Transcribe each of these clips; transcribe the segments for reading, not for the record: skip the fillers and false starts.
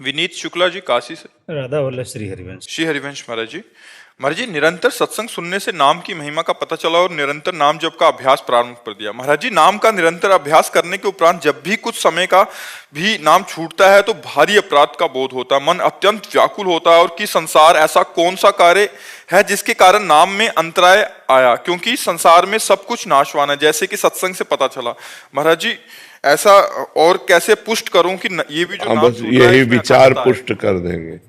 विनीत शुक्ला जी काशी से। राधा वल्लभ श्री हरिवंश। श्री हरिवंश महाराज जी। महाराज जी, निरंतर सत्संग सुनने से नाम की महिमा का पता चला और निरंतर नाम जप का अभ्यास प्रारंभ कर दिया। महाराज जी, नाम का निरंतर अभ्यास करने के उपरांत जब भी कुछ समय का भी नाम छूटता है तो भारी अपराध का बोध होता है, मन अत्यंत व्याकुल होता है और कि संसार ऐसा कौन सा कार्य है जिसके कारण नाम में अंतराय आया, क्योंकि संसार में सब कुछ नाशवान है, जैसे कि सत्संग से पता चला। महाराज जी, ऐसा और कैसे पुष्ट करूं कि ये भी जो नाम बस छूट रहा है यही इसमें विचार अखंडता है। पुष्ट कर देंगे।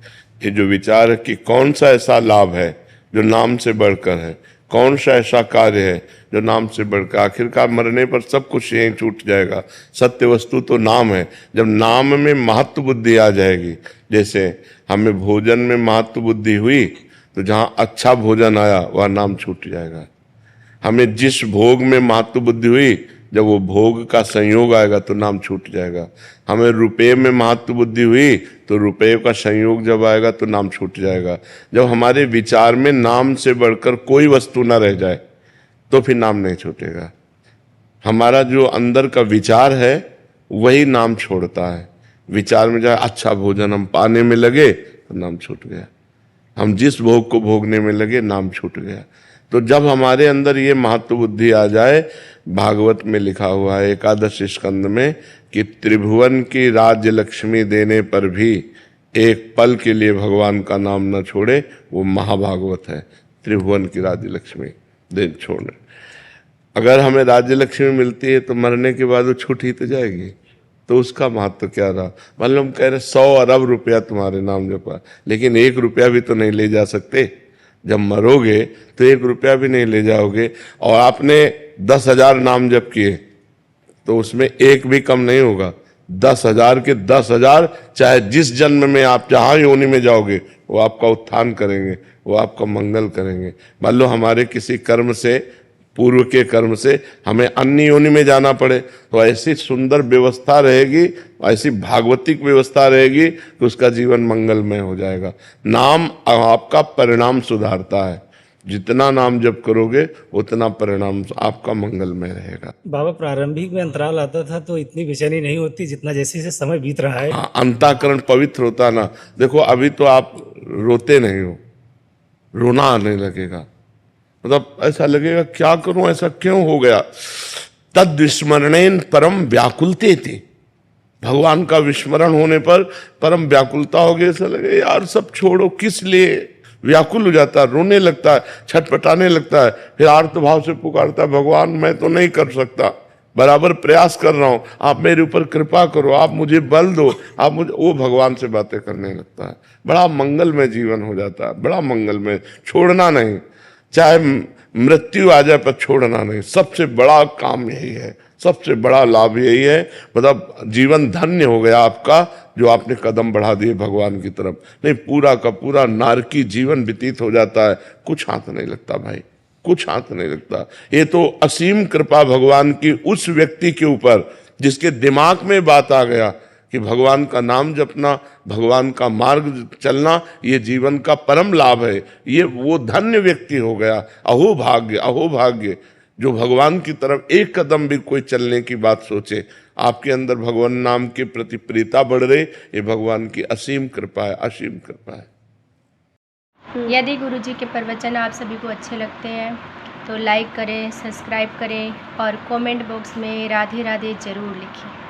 ये जो विचार है कि कौन सा ऐसा लाभ है जो नाम से बढ़कर है, कौन सा ऐसा कार्य है जो नाम से बढ़कर, आखिरकार मरने पर सब कुछ यहीं छूट जाएगा। सत्य वस्तु तो नाम है। जब नाम में महत्व बुद्धि आ जाएगी, जैसे हमें भोजन में महत्व बुद्धि हुई तो जहाँ अच्छा भोजन आया वह नाम छूट जाएगा। हमें जिस भोग में महत्व बुद्धि हुई, जब वो भोग का संयोग आएगा तो नाम छूट जाएगा। हमें रुपये में महत्व बुद्धि हुई तो रुपये का संयोग जब आएगा तो नाम छूट जाएगा। जब हमारे विचार में नाम से बढ़कर कोई वस्तु ना रह जाए तो फिर नाम नहीं छूटेगा। हमारा जो अंदर का विचार है वही नाम छोड़ता है। विचार में जाए अच्छा भोजन हम पाने में लगे तो नाम छूट गया, हम जिस भोग को भोगने में लगे नाम छूट गया। तो जब हमारे अंदर ये महत्व बुद्धि आ जाए, भागवत में लिखा हुआ है एकादश स्कंद में कि त्रिभुवन की राज्य लक्ष्मी देने पर भी एक पल के लिए भगवान का नाम न छोड़े, वो महाभागवत है। त्रिभुवन की राज्य लक्ष्मी दे छोड़ने, अगर हमें राज्य लक्ष्मी मिलती है तो मरने के बाद वो छूट ही तो जाएगी, तो उसका महत्व क्या रहा। मतलब हम कह रहे 100 अरब रुपया तुम्हारे नाम जपा, लेकिन 1 रुपया भी तो नहीं ले जा सकते। जब मरोगे तो 1 रुपया भी नहीं ले जाओगे। और आपने 10,000 नाम जप किए तो उसमें एक भी कम नहीं होगा। 10,000 के 10,000, चाहे जिस जन्म में आप जहाँ योनि में जाओगे वो आपका उत्थान करेंगे, वो आपका मंगल करेंगे। मान लो हमारे किसी कर्म से, पूर्व के कर्म से हमें अन्य योनि में जाना पड़े तो ऐसी सुंदर व्यवस्था रहेगी, ऐसी भागवतिक व्यवस्था रहेगी कि उसका जीवन मंगलमय हो जाएगा। नाम आपका परिणाम सुधारता है। जितना नाम जप करोगे उतना परिणाम आपका मंगलमय रहेगा। बाबा, प्रारंभिक में अंतराल आता था तो इतनी बेचैनी नहीं होती जितना जैसे जैसे समय बीत रहा है। हाँ, अंतःकरण पवित्र होता ना। देखो अभी तो आप रोते नहीं हो, रोना आने लगेगा। मतलब ऐसा लगेगा क्या करूं, ऐसा क्यों हो गया। तद विस्मरणेन परम व्याकुलते थे। भगवान का विस्मरण होने पर परम व्याकुलता हो गई। ऐसा लगे यार सब छोड़ो, किस लिए। व्याकुल हो जाता है, रोने लगता है, छटपटाने लगता है, फिर आर्तभाव से पुकारता है भगवान मैं तो नहीं कर सकता, बराबर प्रयास कर रहा हूं, आप मेरे ऊपर कृपा करो, आप मुझे बल दो, आप मुझे। वो भगवान से बातें करने लगता है। बड़ा मंगलमय जीवन हो जाता है, बड़ा मंगलमय। छोड़ना नहीं, चाहे मृत्यु आ जाए पर छोड़ना नहीं। सबसे बड़ा काम यही है, सबसे बड़ा लाभ यही है। मतलब जीवन धन्य हो गया आपका जो आपने कदम बढ़ा दिए भगवान की तरफ। नहीं, पूरा का पूरा नारकी जीवन व्यतीत हो जाता है, कुछ हाथ नहीं लगता भाई, कुछ हाथ नहीं लगता। ये तो असीम कृपा भगवान की उस व्यक्ति के ऊपर जिसके दिमाग में बात आ गया कि भगवान का नाम जपना, भगवान का मार्ग चलना ये जीवन का परम लाभ है। ये वो धन्य व्यक्ति हो गया। अहो भाग्य, अहो भाग्य जो भगवान की तरफ एक कदम भी कोई चलने की बात सोचे। आपके अंदर भगवान नाम के प्रति प्रीता बढ़ रही, ये भगवान की असीम कृपा है, असीम कृपा है। यदि गुरुजी के प्रवचन आप सभी को अच्छे लगते हैं तो लाइक करें, सब्सक्राइब करें और कमेंट बॉक्स में राधे राधे जरूर लिखें।